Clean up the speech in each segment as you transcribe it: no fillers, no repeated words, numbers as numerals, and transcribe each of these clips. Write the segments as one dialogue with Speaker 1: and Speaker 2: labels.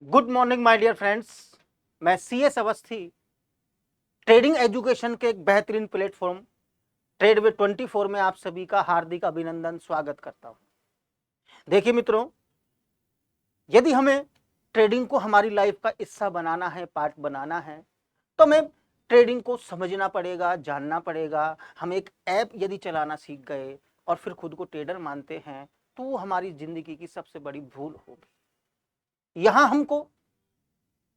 Speaker 1: Good morning my dear friends. मैं CS Awasthi trading education के एक बेहतरीन प्लेटफॉर्म ट्रेडवे 24 में आप सभी का हार्दिक अभिनंदन स्वागत करता हूं। देखिए मित्रों, यदि हमें ट्रेडिंग को हमारी लाइफ का हिस्सा बनाना है, पार्ट बनाना है, तो हमें ट्रेडिंग को समझना पड़ेगा, जानना पड़ेगा। हम एक ऐप यदि चलाना सीख गए और फिर खुद को ट्रेडर मानते हैं तो वो हमारी जिंदगी की सबसे बड़ी भूल होगी। यहां हमको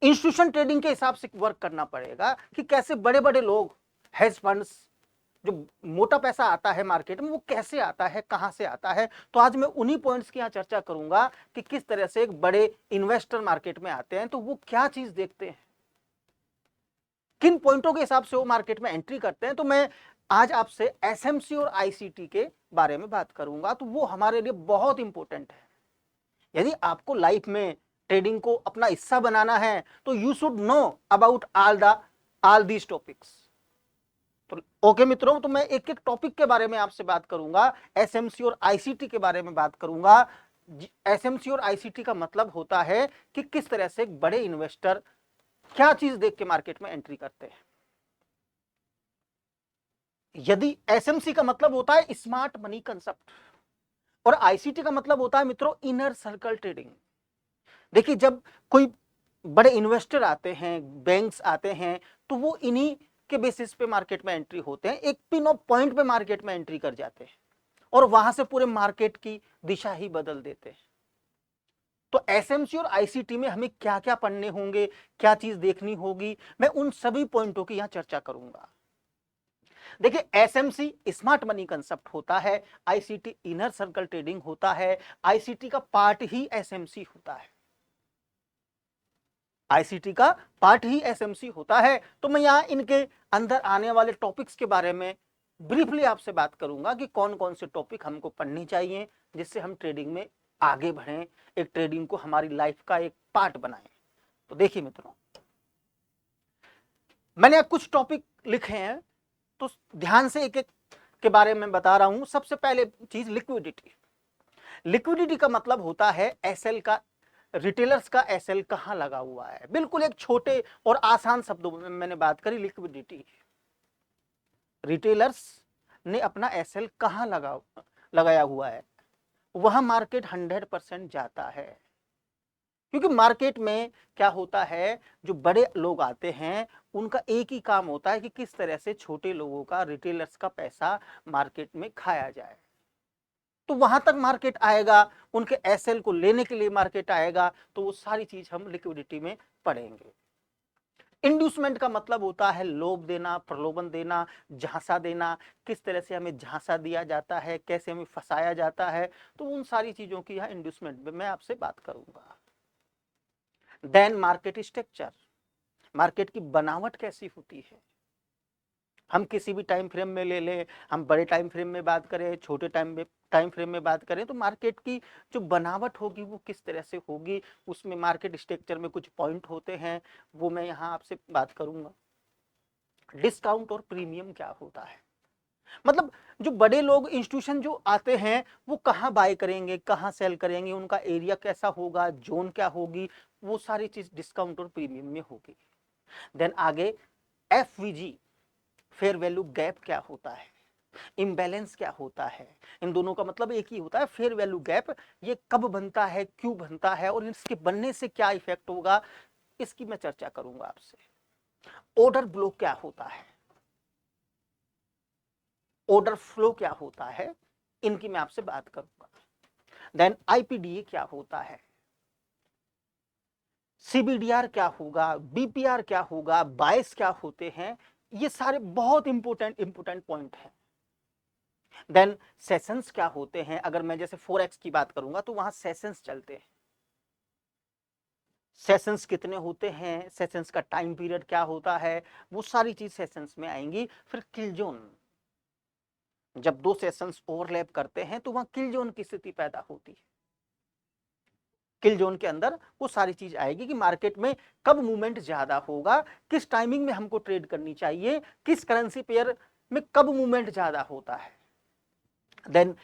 Speaker 1: इंस्टीट्यूशन ट्रेडिंग के हिसाब से वर्क करना पड़ेगा कि कैसे बड़े बड़े लोग, हेज फंड्स, जो मोटा पैसा आता है मार्केट में, वो कैसे आता है, कहां से आता है। तो आज मैं उन्हीं पॉइंट्स की यहां चर्चा करूंगा कि किस तरह से एक बड़े इन्वेस्टर मार्केट में आते हैं तो वो क्या चीज देखते हैं, किन पॉइंटों के हिसाब से वो मार्केट में एंट्री करते हैं। तो मैं आज आपसे एसएमसी और आईसीटी के बारे में बात करूंगा, तो वो हमारे लिए बहुत इंपॉर्टेंट है। यदि आपको लाइफ में ट्रेडिंग को अपना हिस्सा बनाना है तो you should know about all these topics. तो ओके मित्रों, तो मैं एक एक टॉपिक के बारे में आपसे बात करूंगा। एसएमसी और आईसीटी के बारे में बात करूंगा। एसएमसी और आईसीटी का मतलब होता है कि किस तरह से एक बड़े इन्वेस्टर क्या चीज देख के मार्केट में एंट्री करते हैं। यदि एसएमसी का मतलब होता है स्मार्ट मनी कंसेप्ट और आईसीटी का मतलब होता है मित्रों इनर सर्कल ट्रेडिंग। देखिए, जब कोई बड़े इन्वेस्टर आते हैं, बैंक्स आते हैं, तो वो इन्हीं के बेसिस पे मार्केट में एंट्री होते हैं, एक पिन ऑफ पॉइंट पे मार्केट में एंट्री कर जाते हैं और वहां से पूरे मार्केट की दिशा ही बदल देते हैं। तो एसएमसी और आईसीटी में हमें क्या क्या पढ़ने होंगे, क्या चीज देखनी होगी, मैं उन सभी पॉइंटों की यहां चर्चा करूंगा। देखिए, एसएमसी स्मार्ट मनी कंसेप्ट होता है, आईसीटी इनर सर्कल ट्रेडिंग होता है, आईसीटी का पार्ट ही एसएमसी होता है, आईसीटी का पार्ट ही एसएमसी होता है। तो मैं यहां इनके अंदर आने वाले टॉपिक्स के बारे में ब्रीफली आपसे बात करूंगा कि कौन कौन से टॉपिक हमको पढ़नी चाहिए जिससे हम ट्रेडिंग में आगे बढ़ें, एक ट्रेडिंग को हमारी लाइफ का एक पार्ट बनाएं। तो देखिए मित्रों, मैंने कुछ टॉपिक लिखे हैं, तो ध्यान से एक एक के बारे में बता रहा हूं। सबसे पहले चीज लिक्विडिटी। लिक्विडिटी का मतलब होता है एसएल का, रिटेलर्स का एसएल कहां लगा हुआ है। बिल्कुल एक छोटे और आसान शब्दों में मैंने बात करी लिक्विडिटी। रिटेलर्स ने अपना एसएल कहां लगाया हुआ है, वहां मार्केट 100% जाता है। क्योंकि मार्केट में क्या होता है, जो बड़े लोग आते हैं उनका एक ही काम होता है कि किस तरह से छोटे लोगों का, रिटेलर्स का पैसा मार्केट में खाया जाए। तो वहां तक मार्केट आएगा, उनके एसएल को लेने के लिए मार्केट आएगा, तो वो सारी चीज हम लिक्विडिटी में पढ़ेंगे। इंड्यूसमेंट का मतलब होता है लोभ देना, प्रलोभन देना, झांसा देना, किस तरह से हमें झांसा दिया जाता है, कैसे हमें फंसाया जाता है। तो उन सारी चीजों की यहाँ इंड्यूसमेंट में मैं आपसे बात करूंगा। देन मार्केट स्ट्रक्चर, मार्केट की बनावट कैसी होती है। हम किसी भी टाइम फ्रेम में ले लें, हम बड़े टाइम फ्रेम में बात करें, छोटे टाइम फ्रेम में बात करें, तो मार्केट की जो बनावट होगी वो किस तरह से होगी, उसमें मार्केट स्ट्रक्चर में कुछ पॉइंट होते हैं, वो मैं यहाँ आपसे बात करूंगा। डिस्काउंट और प्रीमियम क्या होता है, मतलब जो बड़े लोग, इंस्टीट्यूशन जो आते हैं, वो कहाँ बाय करेंगे, कहाँ सेल करेंगे, उनका एरिया कैसा होगा, जोन क्या होगी, वो सारी चीज डिस्काउंट और प्रीमियम में होगी। देन आगे एफवीजी, फेयर वैल्यू गैप क्या होता है, इम्बैलेंस क्या होता है। इन दोनों का मतलब एक ही होता है, फेयर वैल्यू गैप। ये कब बनता है, क्यों बनता है और इसके बनने से क्या इफेक्ट होगा, इसकी मैं चर्चा करूंगा आपसे। ऑर्डर ब्लॉक क्या होता है, ऑर्डर फ्लो क्या होता है, इनकी मैं आपसे बात करूंगा। देन आईपीडीए क्या होता है, सीबीडीआर क्या होगा, बीपीआर क्या होगा, बायस क्या होते हैं, ये सारे बहुत इंपोर्टेंट पॉइंट हैं। देन सेशंस क्या होते हैं, अगर मैं जैसे फॉरेक्स की बात करूंगा तो वहां सेशंस चलते हैं। सेशंस कितने होते हैं, सेशंस का टाइम पीरियड क्या होता है, वो सारी चीज सेशंस में आएंगी। फिर किल जोन, जब दो सेशंस ओवरलैप करते हैं तो वहां किल जोन की स्थिति पैदा होती है। किल जोन के अंदर वो सारी चीज आएगी कि मार्केट में कब मूवमेंट ज्यादा होगा, किस टाइमिंग में हमको ट्रेड करनी चाहिए, किस करेंसी पेयर में कब मूवमेंट ज्यादा होता है। देन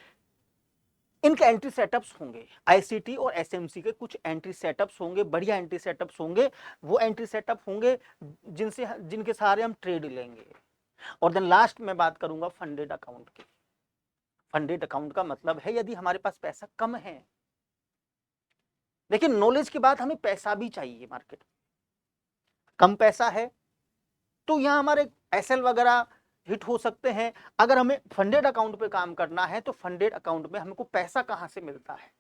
Speaker 1: इनके एंट्री सेटअप्स होंगे, आईसीटी और एसएमसी के कुछ एंट्री सेटअप्स होंगे, बढ़िया एंट्री सेटअप्स होंगे। वो एंट्री सेटअप होंगे जिनके सहारे हम ट्रेड लेंगे। और देन लास्ट में बात करूंगा फंडेड अकाउंट की। फंडेड अकाउंट का मतलब है यदि हमारे पास पैसा कम है, देखिए नॉलेज की बात, हमें पैसा भी चाहिए मार्केट में। कम पैसा है तो यहां हमारे एसएल वगैरह हिट हो सकते हैं। अगर हमें फंडेड अकाउंट पे काम करना है तो फंडेड अकाउंट में हमको पैसा कहां से मिलता है,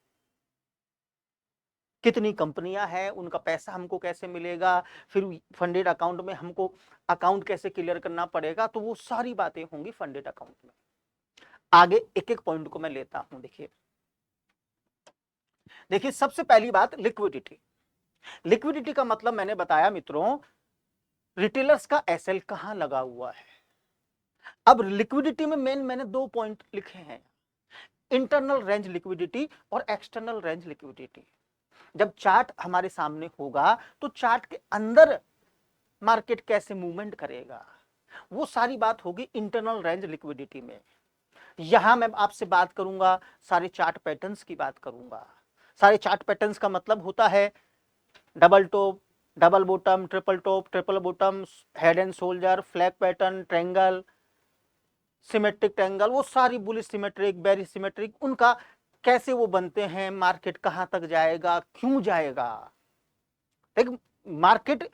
Speaker 1: कितनी कंपनियां हैं, उनका पैसा हमको कैसे मिलेगा, फिर फंडेड अकाउंट में हमको अकाउंट कैसे क्लियर करना पड़ेगा, तो वो सारी बातें होंगी फंडेड अकाउंट में। आगे एक एक पॉइंट को मैं लेता हूं। देखिए देखिए सबसे पहली बात लिक्विडिटी। लिक्विडिटी का मतलब मैंने बताया मित्रों, रिटेलर्स का एसएल कहां लगा हुआ है। अब लिक्विडिटी में मेन मैंने दो पॉइंट लिखे हैं, इंटरनल रेंज लिक्विडिटी और एक्सटर्नल रेंज लिक्विडिटी। जब चार्ट हमारे सामने होगा तो चार्ट के अंदर मार्केट कैसे मूवमेंट करेगा, वो सारी बात होगी इंटरनल रेंज लिक्विडिटी में। यहां मैं आपसे बात करूंगा, सारे चार्ट पैटर्न्स की बात करूंगा। सारे चार्ट पैटर्न्स का मतलब होता है double top, double bottom, triple top, triple bottom, head and shoulder, flag pattern, triangle, symmetric triangle, वो सारी बुलिश सिमेट्रिक, बेरिश सिमेट्रिक, उनका कैसे वो बनते हैं, मार्केट कहां तक जाएगा, क्यों जाएगा, एक मार्केट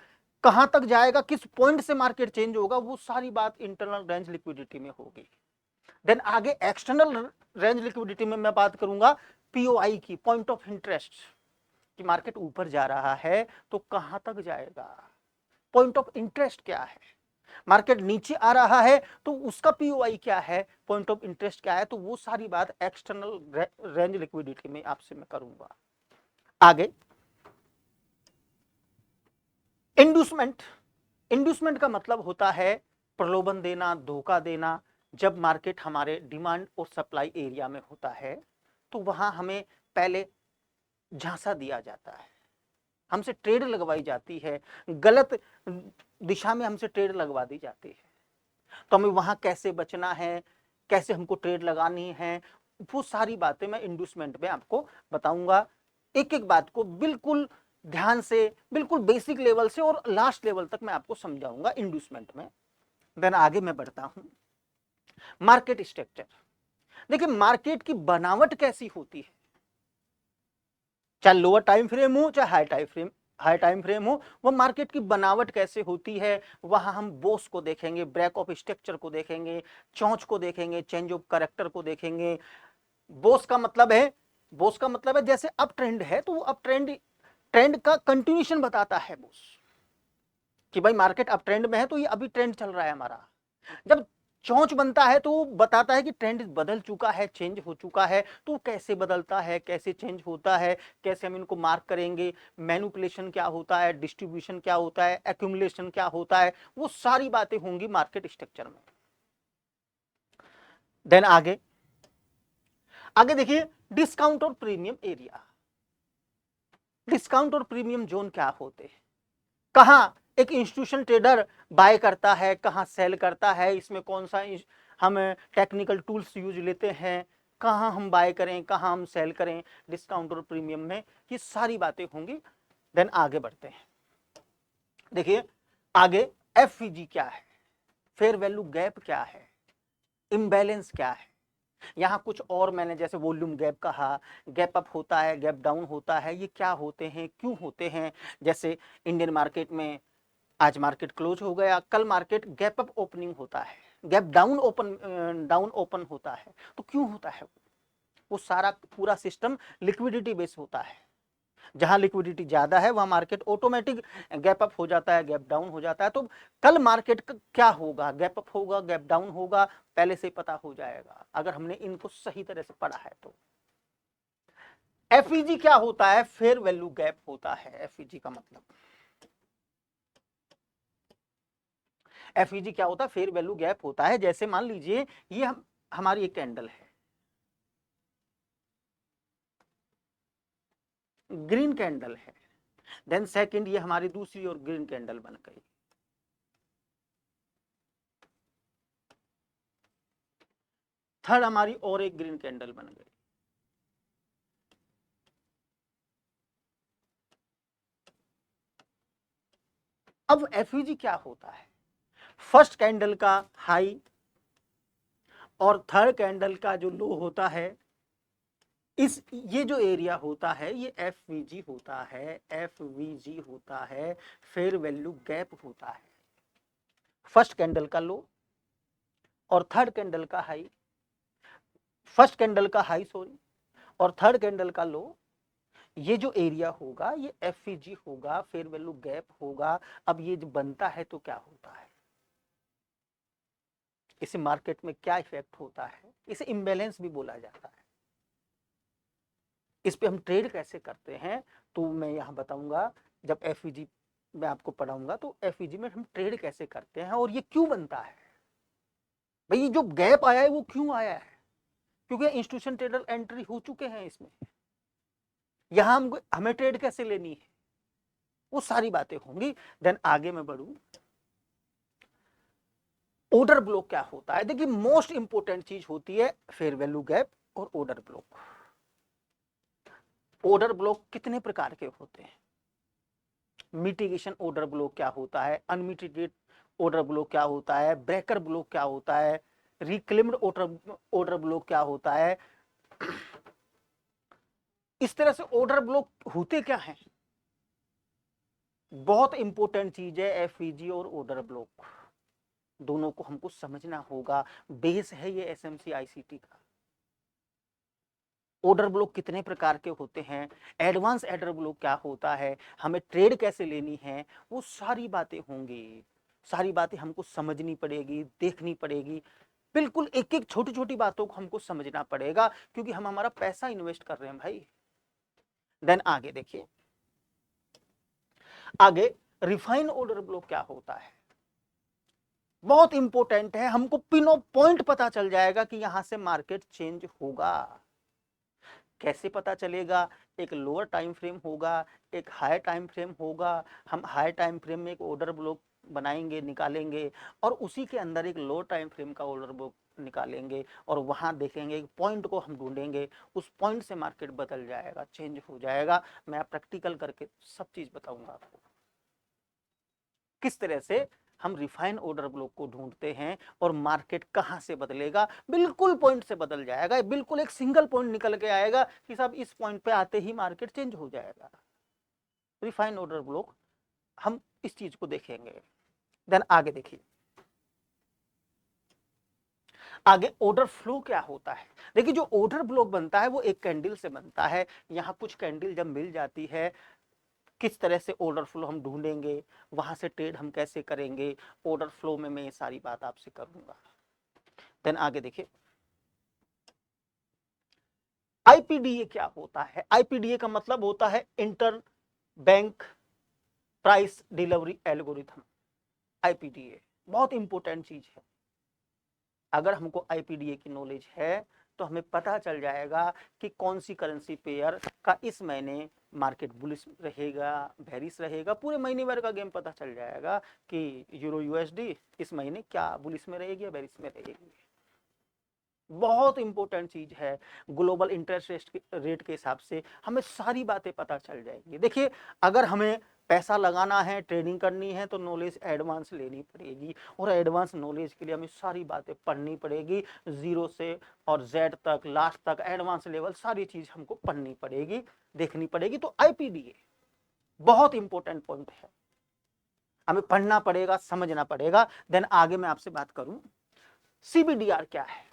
Speaker 1: कहां तक जाएगा, किस पॉइंट से मार्केट चेंज होगा, वो सारी बात इंटरनल रेंज लिक्विडिटी में होगी। देन आगे एक्सटर्नल रेंज लिक्विडिटी में मैं बात करूंगा पीओआई की, पॉइंट ऑफ इंटरेस्ट, कि मार्केट ऊपर जा रहा है तो कहां तक जाएगा, पॉइंट ऑफ इंटरेस्ट क्या है, मार्केट नीचे आ रहा है तो उसका पीओआई क्या है, पॉइंट ऑफ इंटरेस्ट क्या है, तो वो सारी बात एक्सटर्नल रेंज लिक्विडिटी में आपसे मैं करूंगा। आगे इंड्यूसमेंट। इंड्यूसमेंट का मतलब होता है प्रलोभन देना, धोखा देना। जब मार्केट हमारे डिमांड और सप्लाई एरिया में होता है तो वहां हमें पहले झांसा दिया जाता है, हमसे ट्रेड लगवाई जाती है, गलत दिशा में हमसे ट्रेड लगवा दी जाती है। तो हमें वहां कैसे बचना है, कैसे हमको ट्रेड लगानी है, वो सारी बातें मैं इंड्यूसमेंट में आपको बताऊंगा। एक एक बात को बिल्कुल ध्यान से, बिल्कुल बेसिक लेवल से और लास्ट लेवल तक मैं आपको समझाऊंगा इंड्यूसमेंट में। देन आगे मैं बढ़ता हूं, मार्केट स्ट्रक्चर। देखिए मार्केट की बनावट कैसी होती है, चाहे लोअर टाइम फ्रेम हो चाहे हाई टाइम फ्रेम हो, वो मार्केट की बनावट कैसे होती है, वहां हम बोस को देखेंगे, ब्रेक ऑफ स्ट्रक्चर को देखेंगे, चौंच को देखेंगे, चेंज ऑफ करेक्टर को देखेंगे। बोस का मतलब है, बोस का मतलब है जैसे अप ट्रेंड है तो वो अप ट्रेंड का कंटिन्यूएशन बताता है बोस, कि भाई मार्केट अप ट्रेंड में है तो ये अभी ट्रेंड चल रहा है हमारा। जब चौंच बनता है तो वो बताता है कि ट्रेंड बदल चुका है, चेंज हो चुका है, तो कैसे बदलता है, कैसे चेंज होता है, कैसे हम इनको मार्क करेंगे, मैनिपुलेशन क्या होता है, डिस्ट्रीब्यूशन क्या होता है, एक्यूमुलेशन क्या होता है, वो सारी बातें होंगी मार्केट स्ट्रक्चर में। देन आगे आगे देखिए डिस्काउंट और प्रीमियम एरिया। डिस्काउंट और प्रीमियम जोन क्या होते हैं, कहां एक इंस्टीट्यूशन ट्रेडर बाय करता है, कहां सेल करता है, इसमें कौन सा हम टेक्निकल टूल्स यूज लेते हैं, कहां हम बाय करें, कहां हम सेल करें डिस्काउंट और प्रीमियम में, ये सारी बातें होंगी। देन आगे बढ़ते हैं, देखिए आगे एफवीजी क्या है, फेयर वैल्यू गैप क्या है, इम्बैलेंस क्या है। यहाँ कुछ और मैंने जैसे वॉल्यूम गैप कहा, गैप अप होता है, गैप डाउन होता है, ये क्या होते हैं, क्यों होते हैं। जैसे इंडियन मार्केट में आज मार्केट क्लोज हो गया, कल मार्केट गैप अप ओपनिंग होता है, गैप डाउन ओपन होता है, तो क्यों होता है, वो सारा पूरा सिस्टम लिक्विडिटी बेस होता है। जहां लिक्विडिटी ज्यादा है वहां मार्केट ऑटोमेटिक गैप अप हो जाता है, गैप डाउन हो जाता है। तो कल मार्केट का क्या होगा, गैप अप होगा, गैप डाउन होगा, पहले से पता हो जाएगा अगर हमने इनको सही तरह से पढ़ा है तो। एफईजी क्या होता है, फेयर वैल्यू गैप होता है। एफईजी का मतलब, एफईजी क्या होता है, फेयर वैल्यू गैप होता है। जैसे मान लीजिए ये हमारी एक कैंडल है, ग्रीन कैंडल है, देन सेकंड ये हमारी दूसरी और ग्रीन कैंडल बन गई, थर्ड हमारी और एक ग्रीन कैंडल बन गई, अब एफवीजी क्या होता है, फर्स्ट कैंडल का हाई और थर्ड कैंडल का जो लो होता है, ये जो एरिया होता है ये एफवीजी होता है, एफवीजी होता है, फेयर वैल्यू गैप होता है। फर्स्ट कैंडल का लो और थर्ड कैंडल का हाई, फर्स्ट कैंडल का हाई सॉरी और थर्ड कैंडल का लो, ये जो एरिया होगा ये एफवीजी होगा, फेयर वैल्यू गैप होगा। अब ये जो बनता है तो क्या होता है, इसे मार्केट में क्या इफेक्ट होता है, इसे इम्बैलेंस भी बोला जाता है। इस पे हम ट्रेड कैसे करते हैं तो मैं यहां बताऊंगा, जब एफवीजी मैं आपको पढ़ाऊंगा तो एफवीजी में हम ट्रेड कैसे करते हैं और ये क्यों बनता है। भाई ये जो गैप आया है वो क्यों आया है, क्योंकि इंस्टीट्यूशन ट्रेडर एंट्री हो चुके हैं इसमें, यहां हमें ट्रेड कैसे लेनी है, वो सारी बातें होंगी। देन आगे मैं बढ़ू, ऑर्डर ब्लॉक क्या होता है। देखिए मोस्ट इंपोर्टेंट चीज होती है फेयर वैल्यू गैप और ऑर्डर ब्लॉक। ऑर्डर ब्लॉक कितने प्रकार के होते हैं, मिटिगेशन ऑर्डर ब्लॉक क्या होता है, अनमिटिगेट ऑर्डर ब्लॉक क्या होता है, ब्रेकर ब्लॉक क्या होता है, रिक्लेम्ड ऑर्डर ब्लॉक क्या होता है। इस तरह से ऑर्डर ब्लॉक होते क्या हैं, बहुत इंपॉर्टेंट चीज है एफवीजी और ऑर्डर ब्लॉक, दोनों को हमको समझना होगा, बेस है ये एसएमसी आईसीटी का। ऑर्डर ब्लॉक कितने प्रकार के होते हैं, एडवांस ऑर्डर ब्लॉक क्या होता है, हमें ट्रेड कैसे लेनी है, वो सारी बातें होंगी, सारी बातें हमको समझनी पड़ेगी, देखनी पड़ेगी, बिल्कुल एक एक छोटी छोटी बातों को हमको समझना पड़ेगा, क्योंकि हम हमारा पैसा इन्वेस्ट कर रहे हैं भाई। देन आगे देखिए, आगे रिफाइन ऑर्डर ब्लॉक क्या होता है, बहुत इंपॉर्टेंट है, हमको पिन ऑफ पॉइंट पता चल जाएगा कि यहां से मार्केट चेंज होगा। कैसे पता चलेगा, एक लोअर टाइम फ्रेम होगा, एक हाई टाइम फ्रेम होगा, हम हाई टाइम फ्रेम में एक ऑर्डर ब्लॉक बनाएंगे, निकालेंगे, और उसी के अंदर एक लो टाइम फ्रेम का ऑर्डर ब्लॉक निकालेंगे, और वहां देखेंगे एक पॉइंट को हम ढूंढेंगे, उस पॉइंट से मार्केट बदल जाएगा, चेंज हो जाएगा। मैं प्रैक्टिकल करके सब चीज बताऊंगा आपको, किस तरह से हम रिफाइन ऑर्डर ब्लॉक को ढूंढते हैं और मार्केट कहां से बदलेगा, बिल्कुल पॉइंट से बदल जाएगा, बिल्कुल एक सिंगल पॉइंट निकल के आएगा कि साहब इस पॉइंट पे आते ही मार्केट चेंज हो जाएगा। रिफाइन ऑर्डर ब्लॉक हम इस चीज को देखेंगे। देन आगे देखिए, आगे ऑर्डर फ्लो क्या होता है। देखिए जो ऑर्डर ब्लॉक बनता है वो एक कैंडल से बनता है, यहां कुछ कैंडल जब मिल जाती है, किस तरह से ऑर्डर फ्लो हम ढूंढेंगे, वहां से ट्रेड हम कैसे करेंगे, ऑर्डर फ्लो में मैं ये सारी बात आपसे करूंगा। देन आगे देखिए, आईपीडीए क्या होता है। आईपीडीए का मतलब होता है inter bank price delivery algorithm. IPDA बहुत इंपॉर्टेंट चीज है, अगर हमको आईपीडीए की नॉलेज है तो हमें पता चल जाएगा कि कौन सी करेंसी पेयर का इस महीने मार्केट बुलिश रहेगा, बेरिश रहेगा, पूरे महीने भर का गेम पता चल जाएगा कि यूरो यूएसडी इस महीने क्या बुलिश में रहेगी या बेरिश में रहेगी। बहुत इंपॉर्टेंट चीज है, ग्लोबल इंटरेस्ट रेट के हिसाब से हमें सारी बातें पता चल जाएंगी। देखिए अगर हमें पैसा लगाना है, ट्रेडिंग करनी है, तो नॉलेज एडवांस लेनी पड़ेगी, और एडवांस नॉलेज के लिए हमें सारी बातें पढ़नी पड़ेगी, जीरो से और जेड तक, लास्ट तक, एडवांस लेवल सारी चीज हमको पढ़नी पड़ेगी, देखनी पड़ेगी। तो आईपीडीए बहुत इंपॉर्टेंट पॉइंट है, हमें पढ़ना पड़ेगा, समझना पड़ेगा। देन आगे मैं आपसे बात करूं, सीबीडीआर क्या है।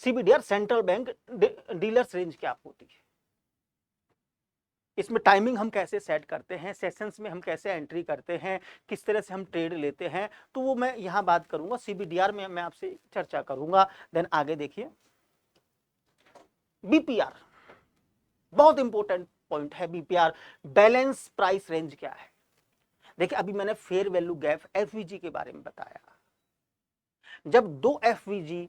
Speaker 1: सीबीडीआर सेंट्रल बैंक डीलर्स रेंज क्या होती है, इसमें टाइमिंग हम कैसे सेट करते हैं, सेशंस में हम कैसे एंट्री करते हैं, किस तरह से हम ट्रेड लेते हैं, तो वो मैं यहां बात करूंगा, सीबीडीआर में मैं आपसे चर्चा करूंगा। देन आगे देखिए, बीपीआर बहुत इंपॉर्टेंट पॉइंट है। बीपीआर बैलेंस प्राइस रेंज क्या है। देखिए अभी मैंने फेयर वैल्यू गैप एफवीजी के बारे में बताया, जब दो एफवीजी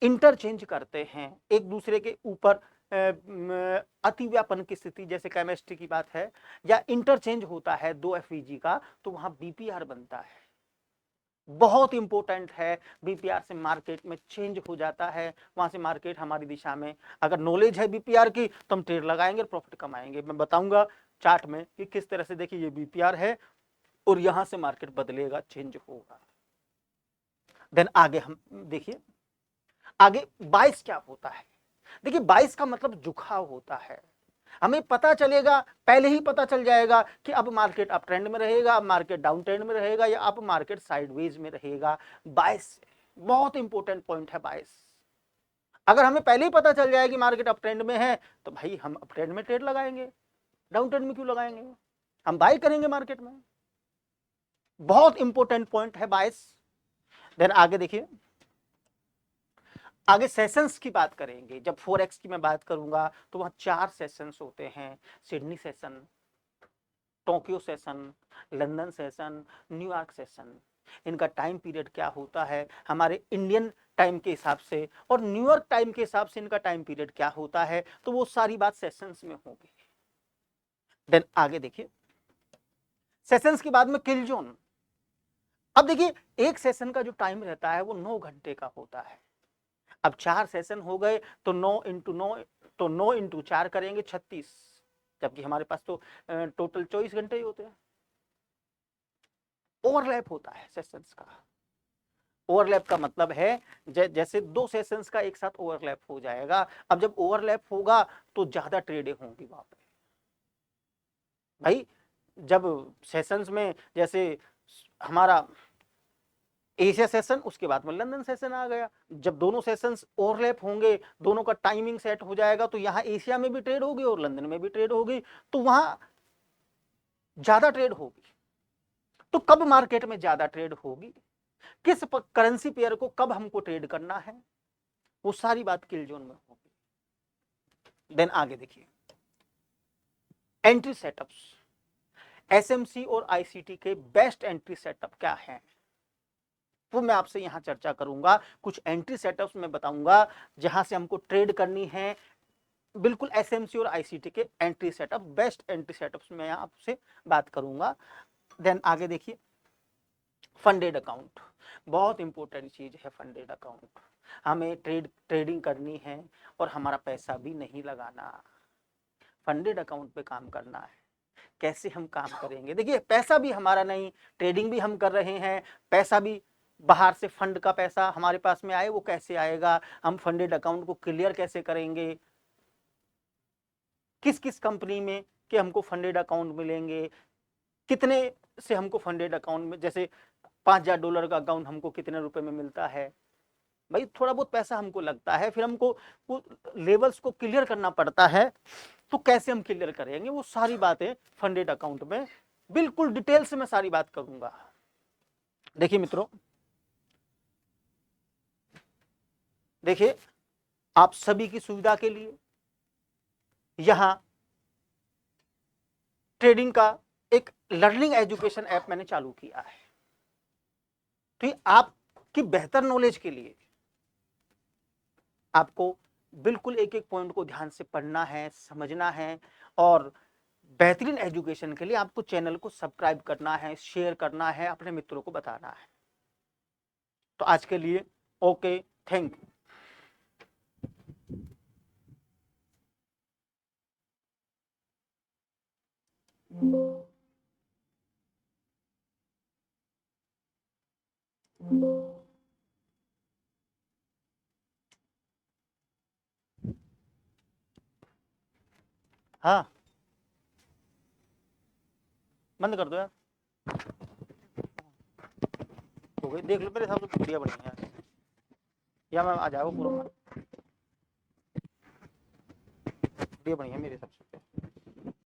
Speaker 1: इंटरचेंज करते हैं एक दूसरे के ऊपर, अतिव्यापन की स्थिति जैसे केमिस्ट्री की बात है, या इंटरचेंज होता है दो एफवीजी का, तो वहां बीपीआर बनता है, बहुत इंपॉर्टेंट है। बीपीआर से मार्केट में चेंज हो जाता है, वहां से मार्केट हमारी दिशा में, अगर नॉलेज है बीपीआर की तो हम ट्रेड लगाएंगे और प्रॉफिट कमाएंगे। मैं बताऊंगा चार्ट में कि किस तरह से, देखिए ये बीपीआर है और यहां से मार्केट बदलेगा, चेंज होगा। देन आगे हम देखिए, आगे 22 क्या होता है। देखिए 22 का मतलब झुकाव होता है। हमें पता चलेगा, पहले ही पता चल जाएगा कि अब मार्केट अप ट्रेंड में रहेगा, अब मार्केट डाउन ट्रेंड में रहेगा, या अब मार्केट साइडवेज में रहेगा। 22 बहुत इंपॉर्टेंट पॉइंट है 22। अगर हमें पहले ही पता चल जाए कि मार्केट अप ट्रेंड में है तो भाई हम अप ट्रेंड में ट्रेड लगाएंगे, डाउन ट्रेंड में क्यों लगाएंगे, हम बाय करेंगे मार्केट में। बहुत इंपॉर्टेंट पॉइंट है 22। देन आगे देखिए, आगे सेशंस की बात करेंगे। जब फोरेक्स की मैं बात करूंगा तो वहां 4 सेशंस होते हैं, Sydney session, Tokyo session, London session, New York session. इनका टाइम पीरियड क्या होता है हमारे इंडियन टाइम के हिसाब से, और न्यूयॉर्क टाइम के हिसाब से इनका टाइम पीरियड क्या होता है, तो वो सारी बात सेशंस में होगी। देन आगे देखिए, सेशंस के बाद में किल जोन। अब देखिए एक सेशन का जो टाइम रहता है वो 9 घंटे का होता है। अब 4 सेशन हो गए तो 9 × 9, तो 9 × 4 करेंगे 36, जबकि हमारे पास तो टोटल 24 घंटे ही होते हैं। ओवरलैप होता है सेशंस का। ओवरलैप का मतलब है जैसे 2 सेशंस का एक साथ ओवरलैप हो जाएगा। अब जब ओवरलैप होगा तो ज्यादा ट्रेडें होंगी वहां पे। भाई जब सेशंस में जैसे हमारा एशिया सेशन, उसके बाद में लंदन सेशन आ गया, जब दोनों सेशंस ओवरलैप होंगे, दोनों का टाइमिंग सेट हो जाएगा, तो यहाँ एशिया में भी ट्रेड होगी और लंदन में भी ट्रेड होगी, तो वहां ज्यादा ट्रेड होगी। तो कब मार्केट में ज्यादा ट्रेड होगी, किस करेंसी पेयर को कब हमको ट्रेड करना है, वो सारी बात किल जोन में होगी। देन आगे देखिए, एंट्री सेटअप्स। एसएमसी और आईसीटी के बेस्ट एंट्री सेटअप क्या है, वो मैं आपसे यहां चर्चा करूंगा। कुछ एंट्री सेटअप्स मैं बताऊंगा जहां से हमको ट्रेड करनी है। बिल्कुल एसएमसी और आईसीटी के entry setup, best entry setups मैं यहां आपसे बात करूंगा। देन आगे देखिए, फंडेड अकाउंट बहुत इंपॉर्टेंट चीज है। फंडेड अकाउंट, हमें ट्रेडिंग करनी है और हमारा पैसा भी नहीं लगाना, फंडेड अकाउंट पे काम करना है। कैसे हम काम करेंगे, देखिए पैसा भी हमारा नहीं, ट्रेडिंग भी हम कर रहे हैं, पैसा भी बाहर से फंड का पैसा हमारे पास में आए, वो कैसे आएगा, हम फंडेड अकाउंट को क्लियर कैसे करेंगे, किस किस कंपनी में कि हमको फंडेड अकाउंट मिलेंगे, कितने से हमको फंडेड अकाउंट में, जैसे $5000 का अकाउंट हमको कितने रुपए में मिलता है। भाई थोड़ा बहुत पैसा हमको लगता है, फिर हमको वो लेवल्स को क्लियर करना पड़ता है, तो कैसे हम क्लियर करेंगे, वो सारी बातें फंडेड अकाउंट में बिल्कुल डिटेल से मैं सारी बात करूंगा। देखिए मित्रों, देखिए आप सभी की सुविधा के लिए यहां ट्रेडिंग का एक लर्निंग एजुकेशन ऐप मैंने चालू किया है। तो ये आपकी बेहतर नॉलेज के लिए आपको बिल्कुल एक एक पॉइंट को ध्यान से पढ़ना है, समझना है, और बेहतरीन एजुकेशन के लिए आपको चैनल को सब्सक्राइब करना है, शेयर करना है, अपने मित्रों को बताना है। तो आज के लिए ओके, थैंक यू। हाँ बंद कर दो यार, हो गई, देख लो मेरे हिसाब से बढ़िया बढ़िया यार, या मैं आ जाओ पूरा बढ़िया बढ़िया मेरे हिसाब से।